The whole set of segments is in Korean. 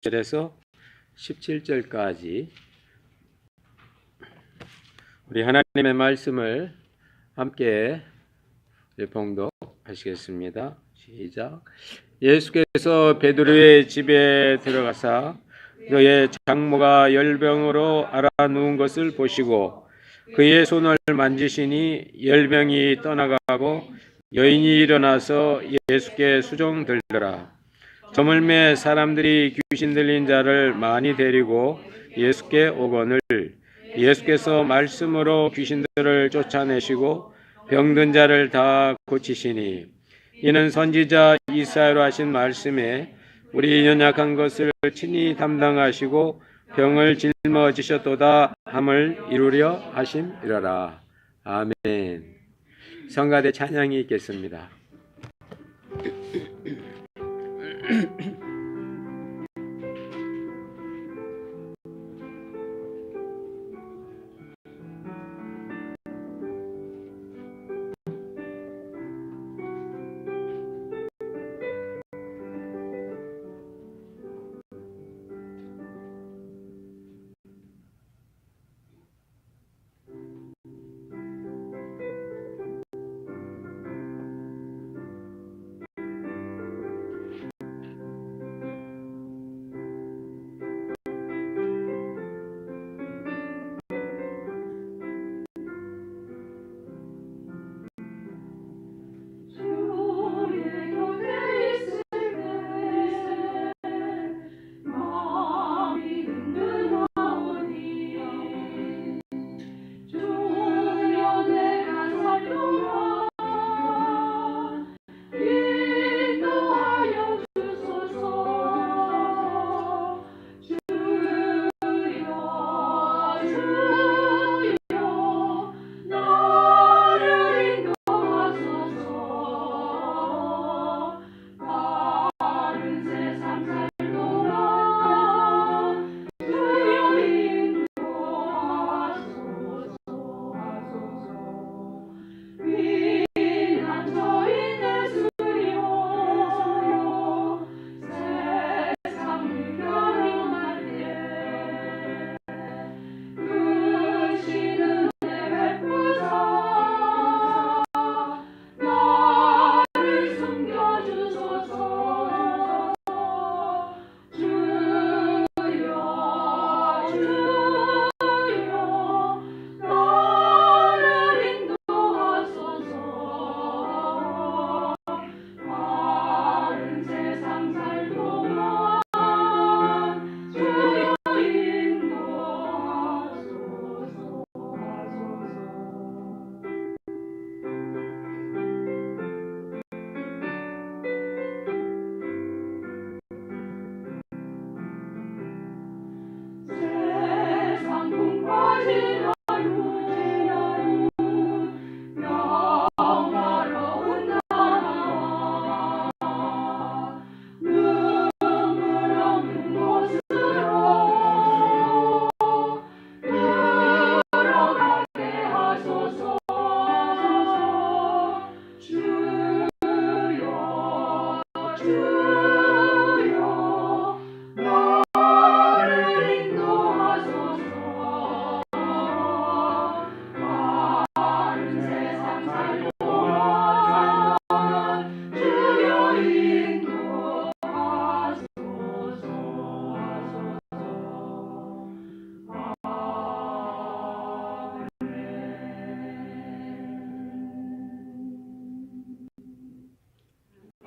6절에서 17절까지 우리 하나님의 말씀을 함께 봉독하시겠습니다. 시작. 예수께서 베드로의 집에 들어가사 그의 장모가 열병으로 앓아 누운 것을 보시고 그의 손을 만지시니 열병이 떠나가고 여인이 일어나서 예수께 수종들더라. 저물매 사람들이 귀신 들린 자를 많이 데리고 예수께 오거늘 예수께서 말씀으로 귀신들을 쫓아내시고 병든 자를 다 고치시니 이는 선지자 이사야로 하신 말씀에 우리 연약한 것을 친히 담당하시고 병을 짊어지셨도다 함을 이루려 하심이로라. 아멘. 성가대 찬양이 있겠습니다.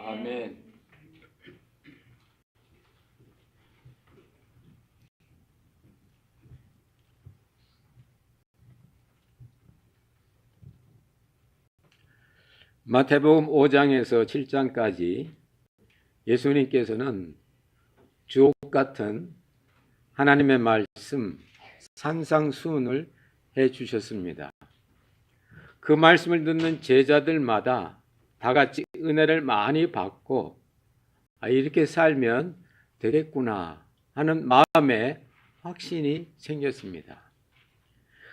아멘. 마태복음 5장에서 7장까지 예수님께서는 주옥 같은 하나님의 말씀 산상수훈을 해 주셨습니다. 그 말씀을 듣는 제자들마다 다 같이 은혜를 많이 받고 이렇게 살면 되겠구나 하는 마음에 확신이 생겼습니다.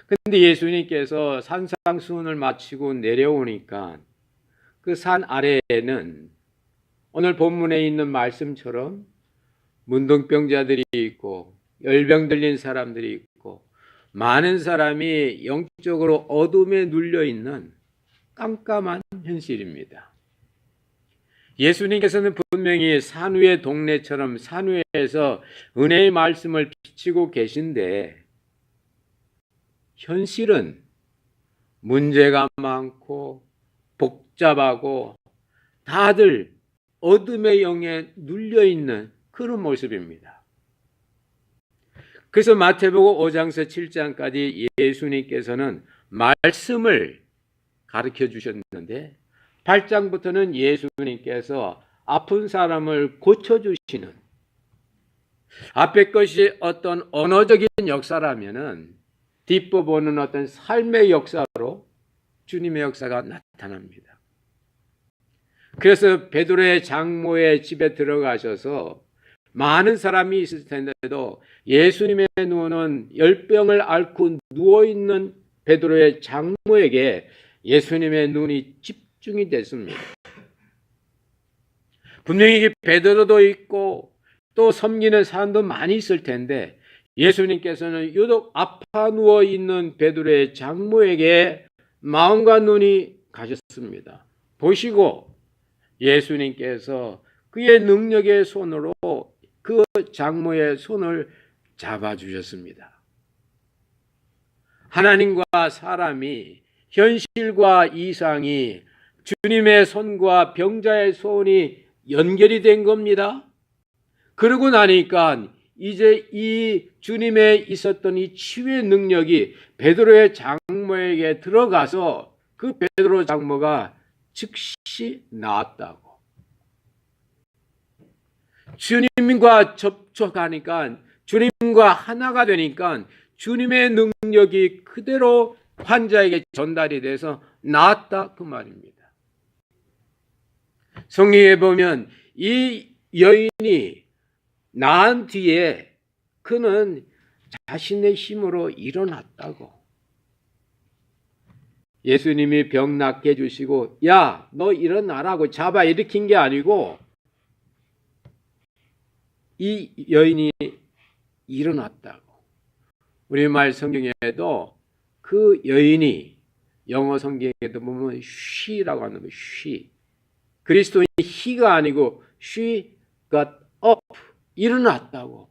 그런데 예수님께서 산상수훈을 마치고 내려오니까 그 산 아래에는 오늘 본문에 있는 말씀처럼 문둥병자들이 있고 열병 들린 사람들이 있고 많은 사람이 영적으로 어둠에 눌려 있는 깜깜한 현실입니다. 예수님께서는 분명히 산위의 동네처럼 산위에서 은혜의 말씀을 비치고 계신데 현실은 문제가 많고 복잡하고 다들 어둠의 영에 눌려 있는 그런 모습입니다. 그래서 마태복음 5장에서 7장까지 예수님께서는 말씀을 가르쳐 주셨는데 8장부터는 예수님께서 아픈 사람을 고쳐주시는, 앞에 것이 어떤 언어적인 역사라면은 뒷부분은 어떤 삶의 역사로 주님의 역사가 나타납니다. 그래서 베드로의 장모의 집에 들어가셔서 많은 사람이 있을 텐데도 예수님의 눈은 열병을 앓고 누워있는 베드로의 장모에게 예수님의 눈이 집중이 됐습니다. 분명히 베드로도 있고 또 섬기는 사람도 많이 있을 텐데 예수님께서는 유독 아파 누워있는 베드로의 장모에게 마음과 눈이 가셨습니다. 보시고 예수님께서 그의 능력의 손으로 그 장모의 손을 잡아주셨습니다. 하나님과 사람이, 현실과 이상이 주님의 손과 병자의 손이 연결이 된 겁니다. 그러고 나니까 이제 이 주님의 있었던 이 치유의 능력이 베드로의 장모에게 들어가서 그 베드로 장모가 즉시 나았다고. 주님과 접촉하니까, 주님과 하나가 되니까 주님의 능력이 그대로 환자에게 전달이 돼서 나았다, 그 말입니다. 성경에 보면 이 여인이 나은 뒤에 그는 자신의 힘으로 일어났다고. 예수님이 병 낫게 해주시고 야, 너 일어나라고 잡아 일으킨 게 아니고 이 여인이 일어났다고. 우리말 성경에도 그 여인이, 영어 성경에도 보면 she라고 하는 거예요. she. 그리스도인 he가 아니고 she got up, 일어났다고.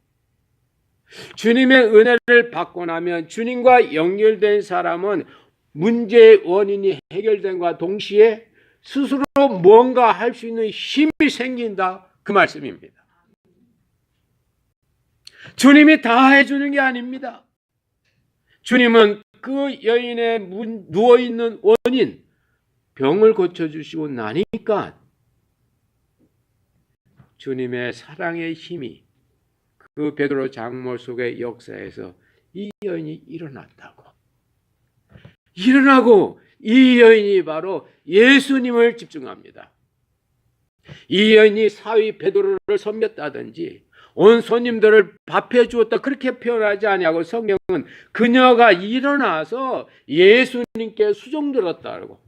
주님의 은혜를 받고 나면 주님과 연결된 사람은 문제의 원인이 해결된과 동시에 스스로 뭔가 할 수 있는 힘이 생긴다, 그 말씀입니다. 주님이 다 해주는 게 아닙니다. 주님은 그 여인의 누워있는 원인, 병을 고쳐주시고 나니까 주님의 사랑의 힘이 그 베드로 장모 속의 역사에서 이 여인이 일어났다고. 일어나고 이 여인이 바로 예수님을 집중합니다. 이 여인이 사위 베드로를 섬겼다든지 온 손님들을 밥해 주었다 그렇게 표현하지 아니하고 성경은 그녀가 일어나서 예수님께 수종들었다고.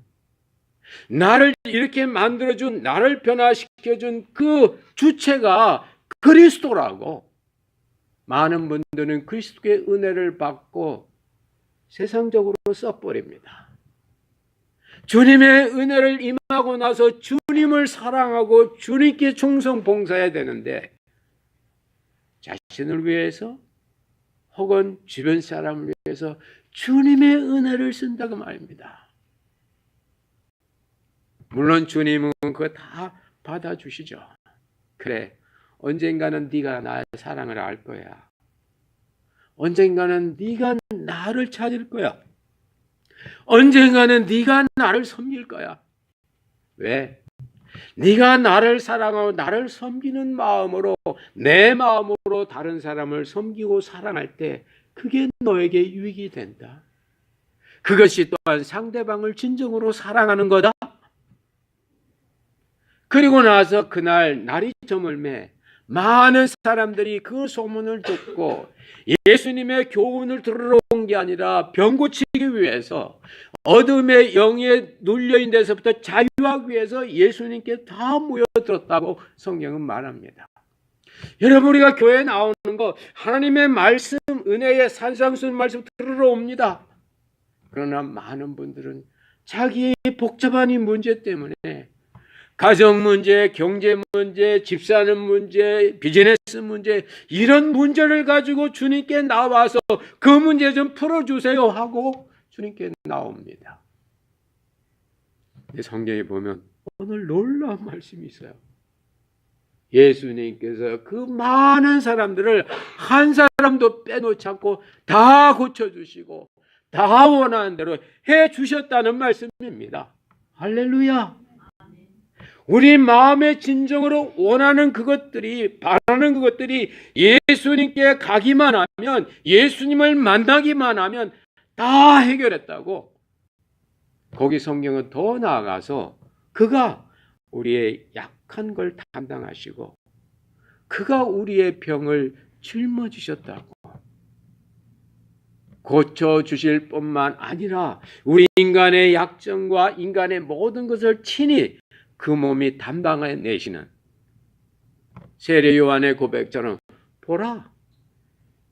나를 이렇게 만들어준, 나를 변화시켜준 그 주체가 그리스도라고. 많은 분들은 그리스도의 은혜를 받고 세상적으로 써버립니다. 주님의 은혜를 임하고 나서 주님을 사랑하고 주님께 충성 봉사해야 되는데 자신을 위해서 혹은 주변 사람을 위해서 주님의 은혜를 쓴다고 말입니다. 물론 주님은 그거 다 받아주시죠. 그래, 언젠가는 네가 나의 사랑을 알 거야. 언젠가는 네가 나를 찾을 거야. 언젠가는 네가 나를 섬길 거야. 왜? 네가 나를 사랑하고 나를 섬기는 마음으로, 내 마음으로 다른 사람을 섬기고 사랑할 때 그게 너에게 유익이 된다. 그것이 또한 상대방을 진정으로 사랑하는 거다. 그리고 나서 그날 날이 저물매 많은 사람들이 그 소문을 듣고 예수님의 교훈을 들으러 온 게 아니라 병 고치기 위해서, 어둠의 영에 눌려있는 데서부터 자유하기 위해서 예수님께 다 모여들었다고 성경은 말합니다. 여러분, 우리가 교회에 나오는 거 하나님의 말씀, 은혜의 산상수훈 말씀 들으러 옵니다. 그러나 많은 분들은 자기의 복잡한 이 문제 때문에 가정 문제, 경제 문제, 집 사는 문제, 비즈니스 문제, 이런 문제를 가지고 주님께 나와서 그 문제 좀 풀어주세요 하고 주님께 나옵니다. 성경에 보면 오늘 놀라운 말씀이 있어요. 예수님께서 그 많은 사람들을 한 사람도 빼놓지 않고 다 고쳐주시고 다 원하는 대로 해주셨다는 말씀입니다. 할렐루야. 우리 마음의 진정으로 원하는 그것들이, 바라는 그것들이 예수님께 가기만 하면, 예수님을 만나기만 하면 다 해결했다고. 거기 성경은 더 나아가서 그가 우리의 약한 걸 담당하시고 그가 우리의 병을 짊어지셨다고. 고쳐주실 뿐만 아니라 우리 인간의 약점과 인간의 모든 것을 친히 그 몸이 담당해내시는 세례 요한의 고백처럼, 보라,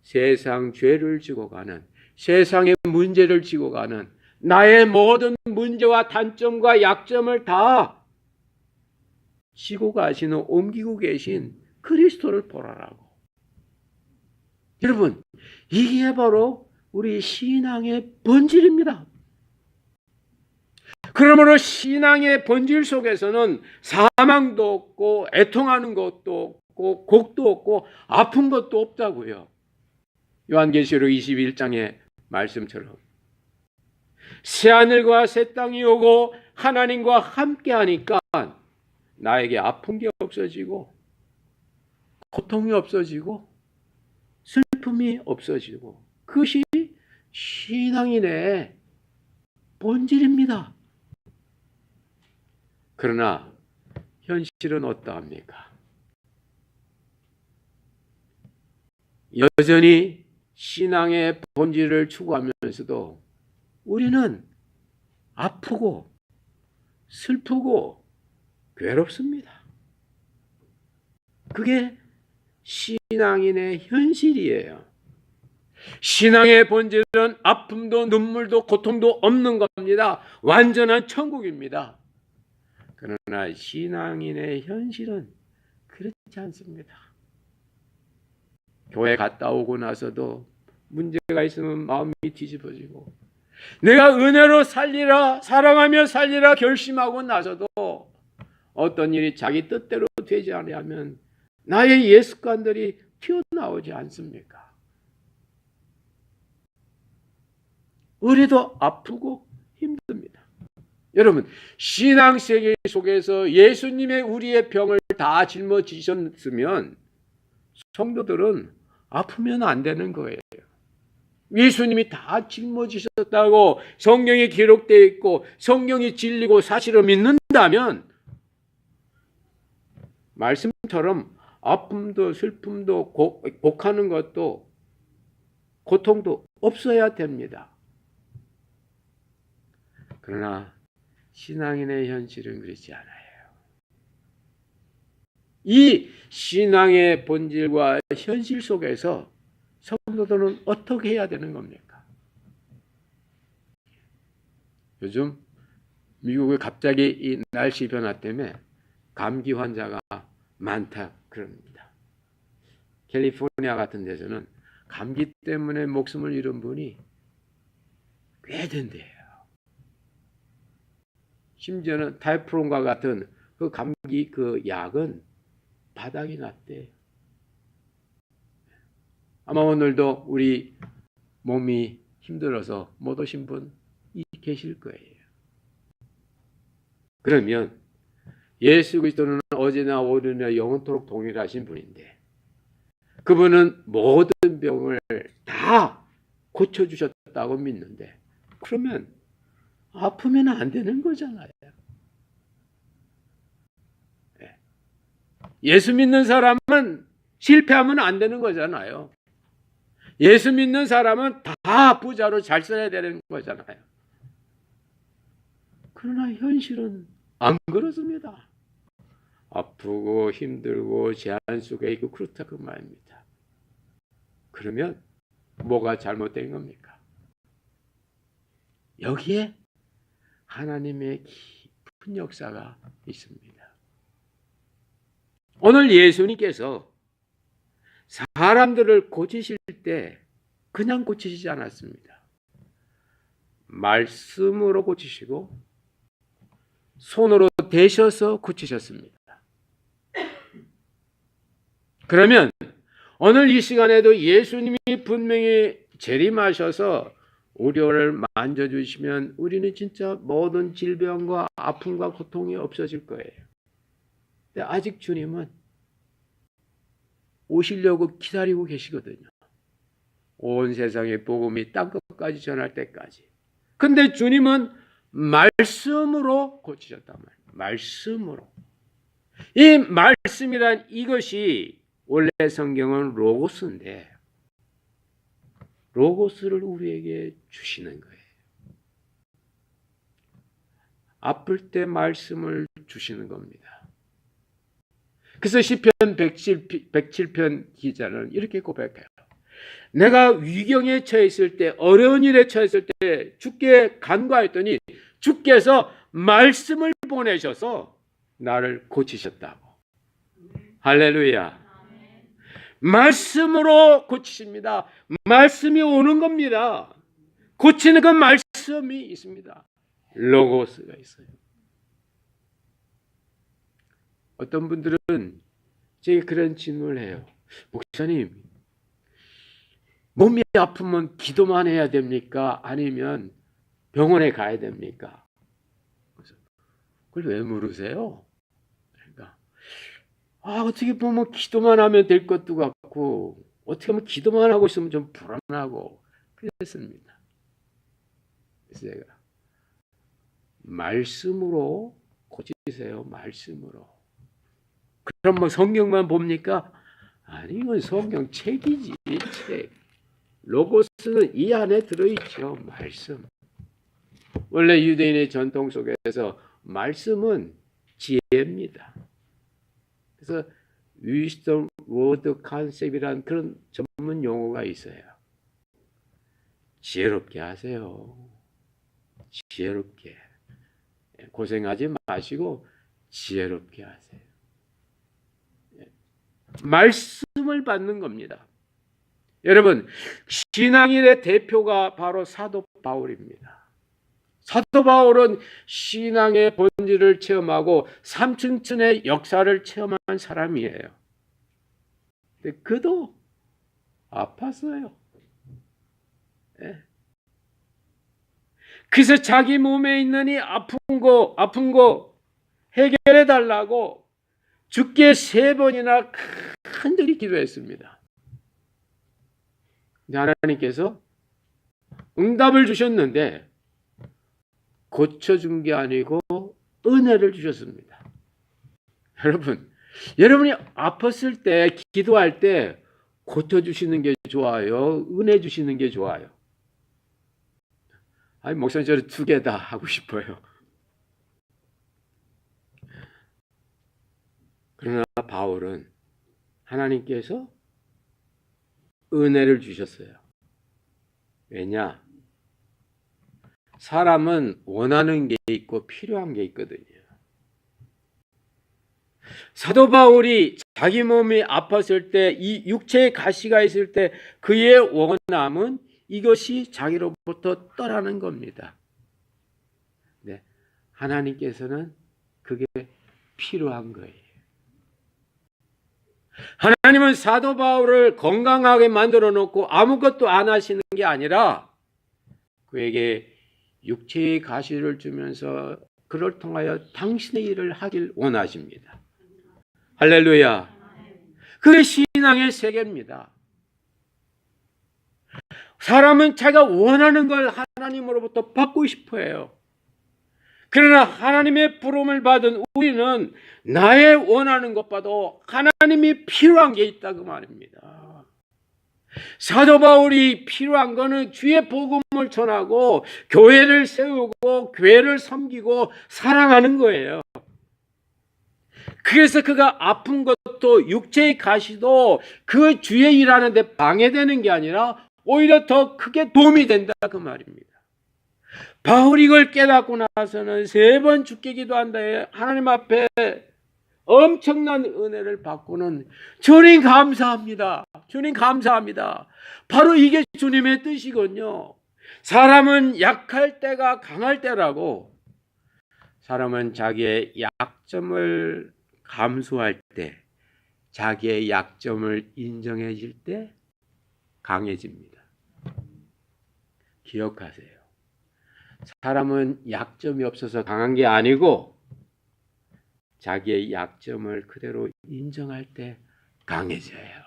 세상 죄를 지고 가는, 세상의 문제를 지고 가는, 나의 모든 문제와 단점과 약점을 다 지고 가시는, 옮기고 계신 그리스도를 보라라고. 여러분, 이게 바로 우리 신앙의 본질입니다. 그러므로 신앙의 본질 속에서는 사망도 없고 애통하는 것도 없고 곡도 없고 아픈 것도 없다고요. 요한계시록 21장의 말씀처럼 새하늘과 새 땅이 오고 하나님과 함께 하니까 나에게 아픈 게 없어지고 고통이 없어지고 슬픔이 없어지고, 그것이 신앙인의 본질입니다. 그러나 현실은 어떠합니까? 여전히 신앙의 본질을 추구하면서도 우리는 아프고 슬프고 괴롭습니다. 그게 신앙인의 현실이에요. 신앙의 본질은 아픔도 눈물도 고통도 없는 겁니다. 완전한 천국입니다. 그러나 신앙인의 현실은 그렇지 않습니다. 교회 갔다 오고 나서도 문제가 있으면 마음이 뒤집어지고, 내가 은혜로 살리라, 사랑하며 살리라 결심하고 나서도 어떤 일이 자기 뜻대로 되지 않으면 나의 옛 습관들이 튀어나오지 않습니까? 우리도 아프고 힘듭니다. 여러분, 신앙세계 속에서 예수님의 우리의 병을 다 짊어지셨으면 성도들은 아프면 안 되는 거예요. 예수님이 다 짊어지셨다고 성경에 기록되어 있고 성경이 진리고 사실을 믿는다면 말씀처럼 아픔도 슬픔도 곡하는 것도 고통도 없어야 됩니다. 그러나 신앙인의 현실은 그렇지 않아요. 이 신앙의 본질과 현실 속에서 성도들은 어떻게 해야 되는 겁니까? 요즘 미국에 갑자기 이 날씨 변화 때문에 감기 환자가 많다 그럽니다. 캘리포니아 같은 데서는 감기 때문에 목숨을 잃은 분이 꽤 된대요. 심지어는 타이프론과 같은 그 감기 그 약은 바닥이 났대요. 아마 오늘도 우리 몸이 힘들어서 못 오신 분 계실 거예요. 그러면 예수 그리스도는 어제나 오늘이나 영원토록 동일하신 분인데 그분은 모든 병을 다 고쳐주셨다고 믿는데, 그러면 아프면 안 되는 거잖아요. 예수 믿는 사람은 실패하면 안 되는 거잖아요. 예수 믿는 사람은 다 부자로 잘 써야 되는 거잖아요. 그러나 현실은 안 그렇습니다. 아프고 힘들고 제한 속에 있고 그렇다 그 말입니다. 그러면 뭐가 잘못된 겁니까? 여기에 하나님의 깊은 역사가 있습니다. 오늘 예수님께서 사람들을 고치실 때 그냥 고치시지 않았습니다. 말씀으로 고치시고 손으로 대셔서 고치셨습니다. 그러면 오늘 이 시간에도 예수님이 분명히 재림하셔서 우리를 만져주시면 우리는 진짜 모든 질병과 아픔과 고통이 없어질 거예요. 근데 아직 주님은 오시려고 기다리고 계시거든요. 온 세상의 복음이 땅끝까지 전할 때까지. 근데 주님은 말씀으로 고치셨단 말이에요. 말씀으로. 이 말씀이란 이것이 원래 성경은 로고스인데 로고스를 우리에게 주시는 거예요. 아플 때 말씀을 주시는 겁니다. 그래서 시편 107편 기자는 이렇게 고백해요. 내가 위경에 처했을 때, 어려운 일에 처했을 때 주께 간구하였더니 주께서 말씀을 보내셔서 나를 고치셨다고. 할렐루야. 말씀으로 고치십니다. 말씀이 오는 겁니다. 고치는 건 말씀이 있습니다. 로고스가 있어요. 어떤 분들은 제게 그런 질문을 해요. 목사님, 몸이 아프면 기도만 해야 됩니까? 아니면 병원에 가야 됩니까? 그래서 그걸 왜 물으세요? 그러니까 어떻게 보면 기도만 하면 될 것도 같고 어떻게 보면 기도만 하고 있으면 좀 불안하고 그랬습니다. 그래서 제가 말씀으로 고치세요. 말씀으로. 그럼 뭐 성경만 봅니까? 아니, 이건 성경 책이지, 책. 로고스는 이 안에 들어있죠. 말씀. 원래 유대인의 전통 속에서 말씀은 지혜입니다. 그래서 wisdom word concept이라는 그런 전문 용어가 있어요. 지혜롭게 하세요. 지혜롭게. 고생하지 마시고 지혜롭게 하세요. 말씀을 받는 겁니다. 여러분, 신앙인의 대표가 바로 사도 바울입니다. 사도 바울은 신앙의 본질을 체험하고 삼층천의 역사를 체험한 사람이에요. 근데 그도 아팠어요. 네. 그래서 자기 몸에 있는 이 아픈 거 해결해 달라고 주께 3번이나 간절히 기도했습니다. 하나님께서 응답을 주셨는데 고쳐준 게 아니고 은혜를 주셨습니다. 여러분이 아팠을 때 기도할 때 고쳐주시는 게 좋아요? 은혜 주시는 게 좋아요? 아니, 목사님 저는 2개 다 하고 싶어요. 그러나 바울은 하나님께서 은혜를 주셨어요. 왜냐? 사람은 원하는 게 있고 필요한 게 있거든요. 사도 바울이 자기 몸이 아팠을 때, 이 육체의 가시가 있을 때 그의 원함은 이것이 자기로부터 떠나는 겁니다. 네, 하나님께서는 그게 필요한 거예요. 하나님은 사도 바울을 건강하게 만들어 놓고 아무것도 안 하시는 게 아니라 그에게 육체의 가시를 주면서 그를 통하여 당신의 일을 하길 원하십니다. 할렐루야. 그게 신앙의 세계입니다. 사람은 자기가 원하는 걸 하나님으로부터 받고 싶어 해요. 그러나 하나님의 부름을 받은 우리는 나의 원하는 것보다 하나님이 필요한 게 있다고 말입니다. 사도 바울이 필요한 거는 주의 복음을 전하고 교회를 세우고 교회를 섬기고 사랑하는 거예요. 그래서 그가 아픈 것도 육체의 가시도 그 주의 일하는데 방해되는 게 아니라 오히려 더 크게 도움이 된다 그 말입니다. 바울이 이걸 깨닫고 나서는 3번 죽게 기도한다. 하나님 앞에 엄청난 은혜를 받고는 주님 감사합니다. 주님 감사합니다. 바로 이게 주님의 뜻이군요. 사람은 약할 때가 강할 때라고. 사람은 자기의 약점을 감수할 때, 자기의 약점을 인정해 줄 때 강해집니다. 기억하세요. 사람은 약점이 없어서 강한 게 아니고 자기의 약점을 그대로 인정할 때 강해져요.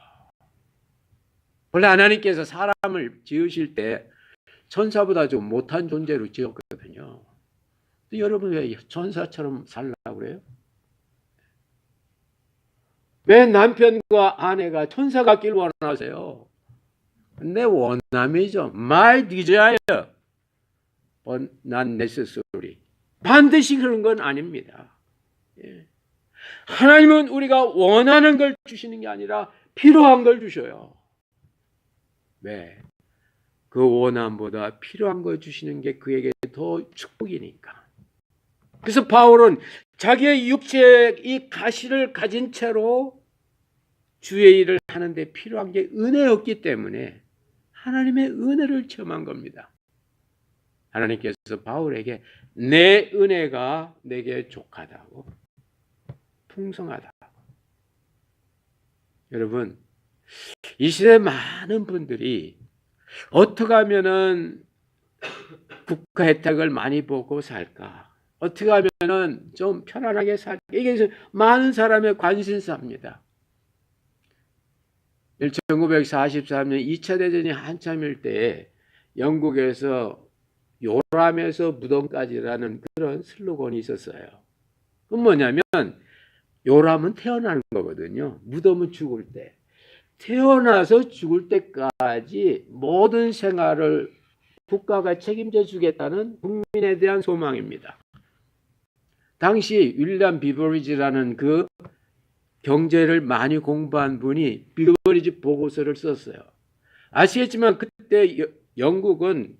원래 하나님께서 사람을 지으실 때 천사보다 좀 못한 존재로 지었거든요. 여러분 왜 천사처럼 살라고 그래요? 왜 남편과 아내가 천사 같길 원하세요? 내 원함이죠. My desire. 난 necessary. 반드시 그런 건 아닙니다. 하나님은 우리가 원하는 걸 주시는 게 아니라 필요한 걸 주셔요. 왜? 그 원함보다 필요한 걸 주시는 게 그에게 더 축복이니까. 그래서 바울은 자기의 육체의 이 가시를 가진 채로 주의 일을 하는데 필요한 게 은혜였기 때문에 하나님의 은혜를 체험한 겁니다. 하나님께서 바울에게 내 은혜가 내게 족하다고, 풍성하다고. 여러분, 이 시대 많은 분들이 어떻게 하면은 국가 혜택을 많이 보고 살까? 어떻게 하면은 좀 편안하게 살까? 이게 많은 사람의 관심사입니다. 1943년 2차 대전이 한참일 때 영국에서 요람에서 무덤까지라는 그런 슬로건이 있었어요. 그건 뭐냐면 요람은 태어나는 거거든요. 무덤은 죽을 때. 태어나서 죽을 때까지 모든 생활을 국가가 책임져 주겠다는 국민에 대한 소망입니다. 당시 윌리엄 비버리지라는 그 경제를 많이 공부한 분이 비버리지 보고서를 썼어요. 아시겠지만 그때 영국은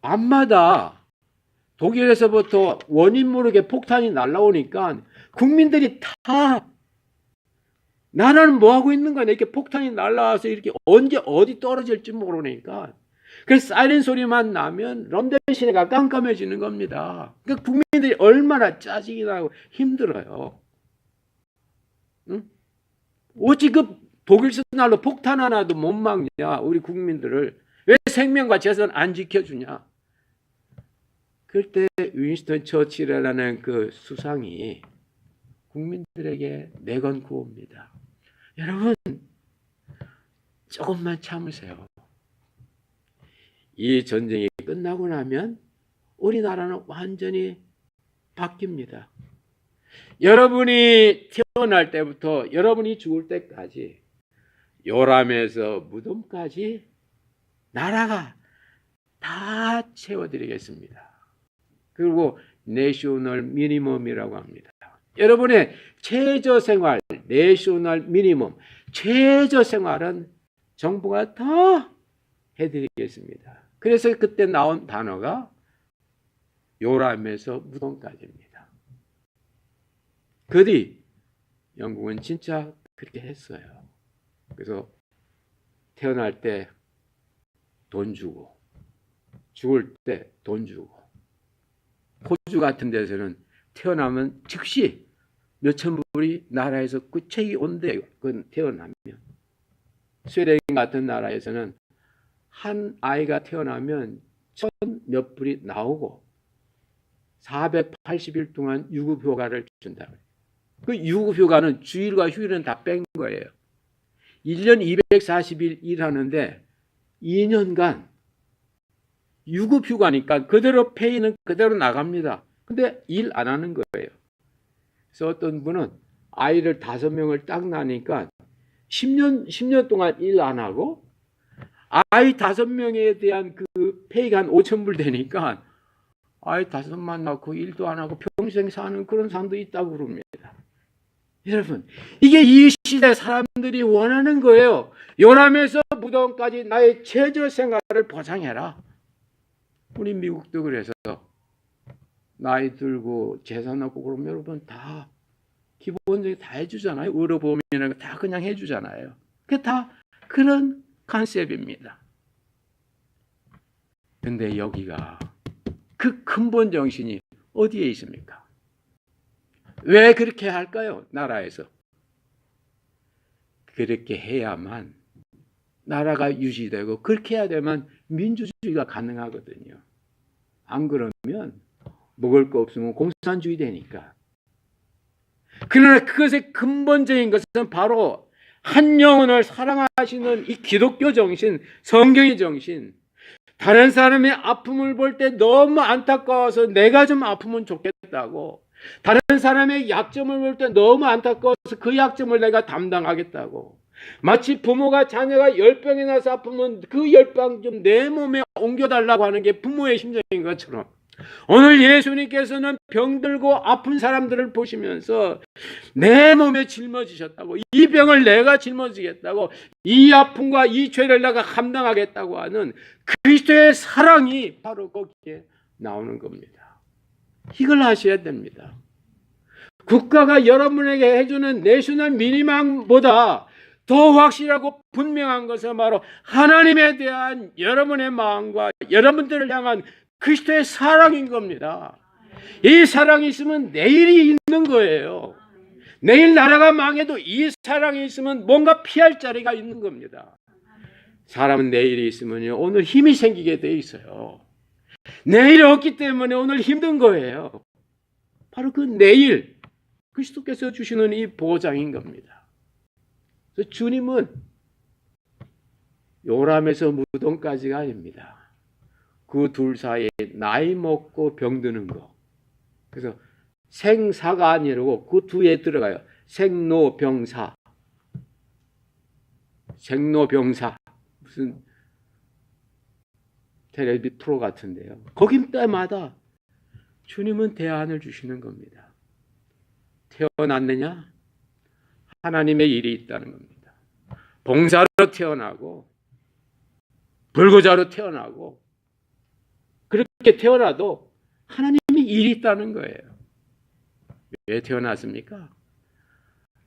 밤마다 독일에서부터 원인 모르게 폭탄이 날아오니까 국민들이 다 나라는 뭐 하고 있는 거야? 이렇게 폭탄이 날아와서 이렇게 언제 어디 떨어질지 모르니까 그래서 사이렌 소리만 나면 런던 시내가 깜깜해지는 겁니다. 그러니까 국민들이 얼마나 짜증이 나고 힘들어요. 응? 어찌 그 독일 쓰는 날로 폭탄 하나도 못 막냐? 우리 국민들을 왜 생명과 재산 안 지켜주냐? 그때 윈스턴 처칠이라는 그 수상이 국민들에게 내건 구호입니다. 여러분, 조금만 참으세요. 이 전쟁이 끝나고 나면 우리나라는 완전히 바뀝니다. 여러분이 태어날 때부터 여러분이 죽을 때까지 요람에서 무덤까지 나라가 다 채워드리겠습니다. 그리고 내셔널 미니멈이라고 합니다. 여러분의 최저생활, 내셔널 미니멈, 최저생활은 정부가 다 해드리겠습니다. 그래서 그때 나온 단어가 요람에서 무덤까지입니다. 그 뒤 영국은 진짜 그렇게 했어요. 그래서 태어날 때 돈 주고 죽을 때 돈 주고 호주 같은 데서는 태어나면 즉시 몇천 불이 나라에서 구책이 온대요. 태어나면. 스웨덴 같은 나라에서는 한 아이가 태어나면 1,000몇 불이 나오고 480일 동안 유급휴가를 준다. 그 유급휴가는 주일과 휴일은 다 뺀 거예요. 1년 240일 일하는데 2년간 유급휴가니까 그대로 페이는 그대로 나갑니다. 근데 일 안 하는 거예요. 그래서 어떤 분은 아이를 5명을 딱 낳으니까 10년 동안 일 안 하고 아이 5명에 대한 그 페이가 한 5,000불 되니까 아이 5만 낳고 일도 안 하고 평생 사는 그런 사람도 있다고 그럽니다. 여러분, 이게 이 시대 사람들이 원하는 거예요. 요람에서 무덤까지 나의 최저 생활을 보장해라. 우리 미국도 그래서 나이 들고 재산 없고 그러면 여러분 다 기본적으로 다 해주잖아요. 의료보험이나 다 그냥 해주잖아요. 그게 다 그런 컨셉입니다. 근데 여기가 그 근본 정신이 어디에 있습니까? 왜 그렇게 할까요? 나라에서. 그렇게 해야만 나라가 유지되고 그렇게 해야 되면 민주주의가 가능하거든요. 안 그러면 먹을 거 없으면 공산주의 되니까. 그러나 그것의 근본적인 것은 바로 한 영혼을 사랑하시는 이 기독교 정신, 성경의 정신. 다른 사람의 아픔을 볼 때 너무 안타까워서 내가 좀 아프면 좋겠다고. 다른 사람의 약점을 볼 때 너무 안타까워서 그 약점을 내가 담당하겠다고. 마치 부모가 자녀가 열병이 나서 아프면 그 열병 좀 내 몸에 옮겨달라고 하는 게 부모의 심정인 것처럼, 오늘 예수님께서는 병들고 아픈 사람들을 보시면서 내 몸에 짊어지셨다고, 이 병을 내가 짊어지겠다고, 이 아픔과 이 죄를 내가 감당하겠다고 하는 그리스도의 사랑이 바로 거기에 나오는 겁니다. 이걸 하셔야 됩니다. 국가가 여러분에게 해주는 내셔널 미니멈보다 더 확실하고 분명한 것은 바로 하나님에 대한 여러분의 마음과 여러분들을 향한 그리스도의 사랑인 겁니다. 이 사랑이 있으면 내일이 있는 거예요. 내일 나라가 망해도 이 사랑이 있으면 뭔가 피할 자리가 있는 겁니다. 사람은 내일이 있으면 오늘 힘이 생기게 돼 있어요. 내일이 없기 때문에 오늘 힘든 거예요. 바로 그 내일, 그리스도께서 주시는 이 보장인 겁니다. 그래서 주님은 요람에서 무덤까지가 아닙니다. 그 둘 사이에 나이 먹고 병드는 거. 그래서 생사가 아니라고 그 뒤에 들어가요. 생로병사. 생로병사. 무슨 텔레비 프로 같은데요. 거긴 때마다 주님은 대안을 주시는 겁니다. 태어났느냐? 하나님의 일이 있다는 겁니다. 봉사로 태어나고 불구자로 태어나고 그렇게 태어나도 하나님의 일이 있다는 거예요. 왜 태어났습니까?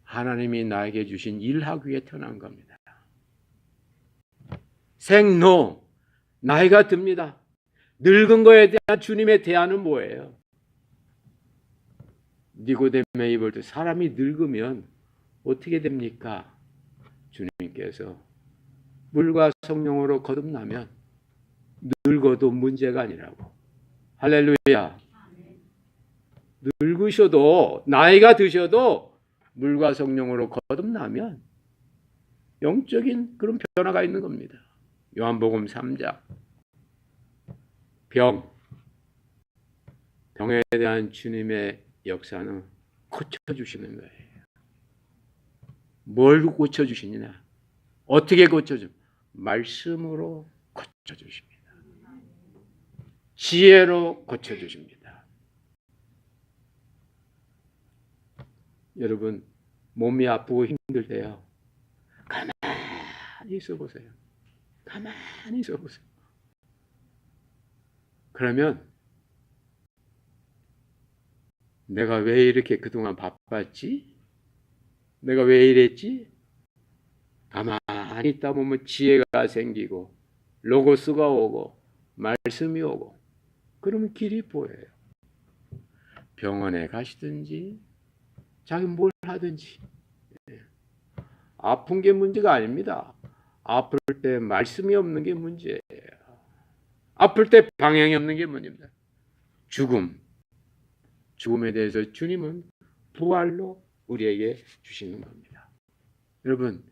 하나님이 나에게 주신 일하기 위해 태어난 겁니다. 생로, 나이가 듭니다. 늙은 거에 대한 주님의 대안은 뭐예요? 니고데메 입을 때 사람이 늙으면 어떻게 됩니까? 주님께서 물과 성령으로 거듭나면 늙어도 문제가 아니라고. 할렐루야. 늙으셔도, 나이가 드셔도 물과 성령으로 거듭나면 영적인 그런 변화가 있는 겁니다. 요한복음 3장. 병에 대한 주님의 역사는 고쳐주시는 거예요. 뭘 고쳐주시느냐? 어떻게 고쳐줍니까? 말씀으로 고쳐주십니다. 지혜로 고쳐주십니다. 여러분, 몸이 아프고 힘들 때요, 가만히 있어 보세요. 가만히 있어 보세요. 그러면 내가 왜 이렇게 그동안 바빴지? 내가 왜 이랬지? 가만히 있다 보면 지혜가 생기고 로고스가 오고 말씀이 오고, 그러면 길이 보여요. 병원에 가시든지 자기 뭘 하든지 아픈 게 문제가 아닙니다. 아플 때 말씀이 없는 게 문제예요. 아플 때 방향이 없는 게 문제입니다. 죽음에 대해서 주님은 부활로 우리에게 주시는 겁니다. 여러분,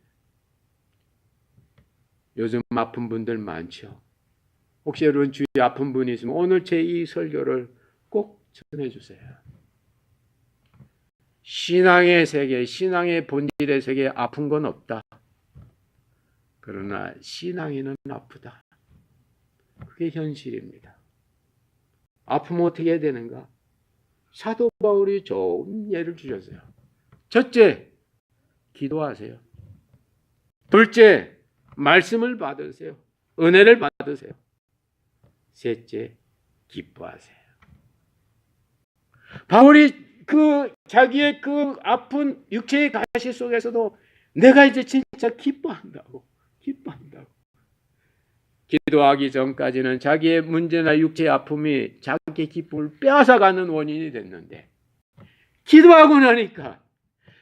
요즘 아픈 분들 많죠? 혹시 여러분 주위에 아픈 분이 있으면 오늘 제 이 설교를 꼭 전해주세요. 신앙의 세계, 신앙의 본질의 세계에 아픈 건 없다. 그러나 신앙인은 아프다. 그게 현실입니다. 아프면 어떻게 해야 되는가? 사도 바울이 좋은 예를 주셨어요. 첫째, 기도하세요. 둘째, 말씀을 받으세요. 은혜를 받으세요. 셋째, 기뻐하세요. 바울이 자기의 아픈 육체의 가시 속에서도 내가 이제 진짜 기뻐한다고. 기도하기 전까지는 자기의 문제나 육체의 아픔이 자기의 기쁨을 빼앗아가는 원인이 됐는데, 기도하고 나니까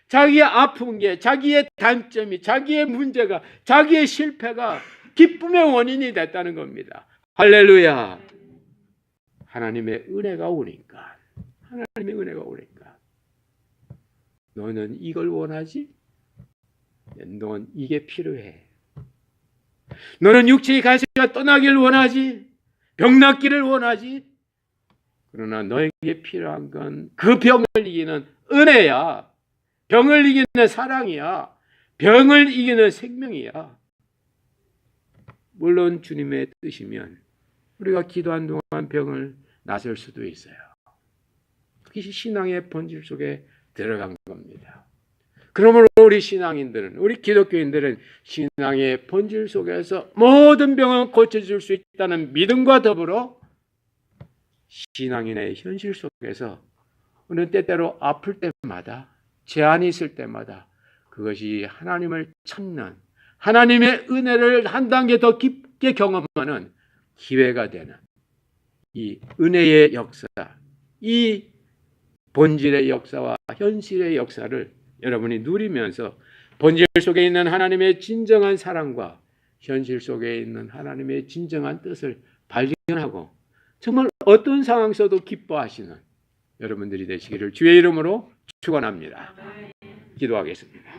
자기의 아픈 게, 자기의 단점이, 자기의 문제가, 자기의 실패가 기쁨의 원인이 됐다는 겁니다. 할렐루야. 하나님의 은혜가 오니까. 너는 이걸 원하지? 넌 이게 필요해. 너는 육체의 가시가 떠나길 원하지? 병 낫기를 원하지? 그러나 너에게 필요한 건 그 병을 이기는 은혜야. 병을 이기는 사랑이야. 병을 이기는 생명이야. 물론 주님의 뜻이면 우리가 기도한 동안 병을 나설 수도 있어요. 그것이 신앙의 본질 속에 들어간 겁니다. 그러므로 우리 신앙인들은, 우리 기독교인들은 신앙의 본질 속에서 모든 병은 고쳐줄 수 있다는 믿음과 더불어 신앙인의 현실 속에서 우리는 때때로 아플 때마다, 제한이 있을 때마다 그것이 하나님을 찾는, 하나님의 은혜를 한 단계 더 깊게 경험하는 기회가 되는 이 은혜의 역사, 이 본질의 역사와 현실의 역사를 여러분이 누리면서 본질 속에 있는 하나님의 진정한 사랑과 현실 속에 있는 하나님의 진정한 뜻을 발견하고 정말 어떤 상황에서도 기뻐하시는 여러분들이 되시기를 주의 이름으로 축원합니다. 기도하겠습니다.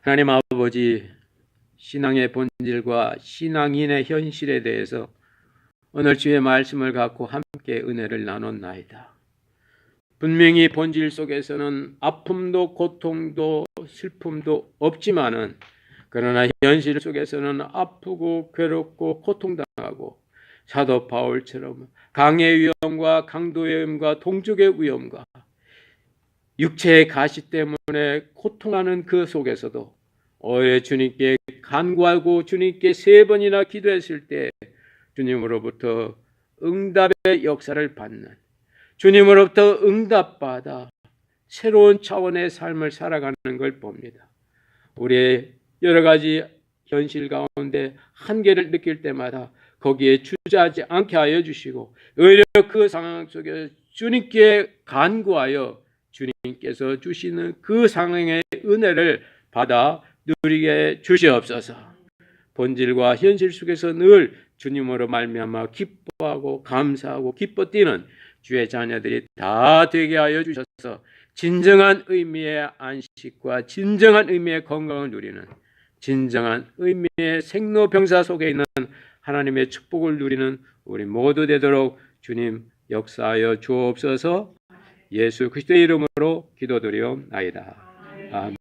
하나님 아버지, 신앙의 본질과 신앙인의 현실에 대해서 오늘 주의 말씀을 갖고 함께 은혜를 나눴나이다. 분명히 본질 속에서는 아픔도 고통도 슬픔도 없지만은, 그러나 현실 속에서는 아프고 괴롭고 고통당하고 사도 바울처럼 강의 위험과 강도의 위험과 동족의 위험과 육체의 가시 때문에 고통하는 그 속에서도 오히려 주님께 간구하고 주님께 3번이나 기도했을 때 주님으로부터 응답의 역사를 받는, 주님으로부터 응답받아 새로운 차원의 삶을 살아가는 걸 봅니다. 우리의 여러 가지 현실 가운데 한계를 느낄 때마다 거기에 주저하지 않게 하여 주시고, 오히려 그 상황 속에 주님께 간구하여 주님께서 주시는 그 상황의 은혜를 받아 누리게 주시옵소서. 본질과 현실 속에서 늘 주님으로 말미암아 기뻐하고 감사하고 기뻐 뛰는 주의 자녀들이 다 되게 하여 주셔서 진정한 의미의 안식과 진정한 의미의 건강을 누리는, 진정한 의미의 생로병사 속에 있는 하나님의 축복을 누리는 우리 모두 되도록 주님 역사하여 주옵소서. 예수 그리스도의 이름으로 기도드리옵나이다. 아멘.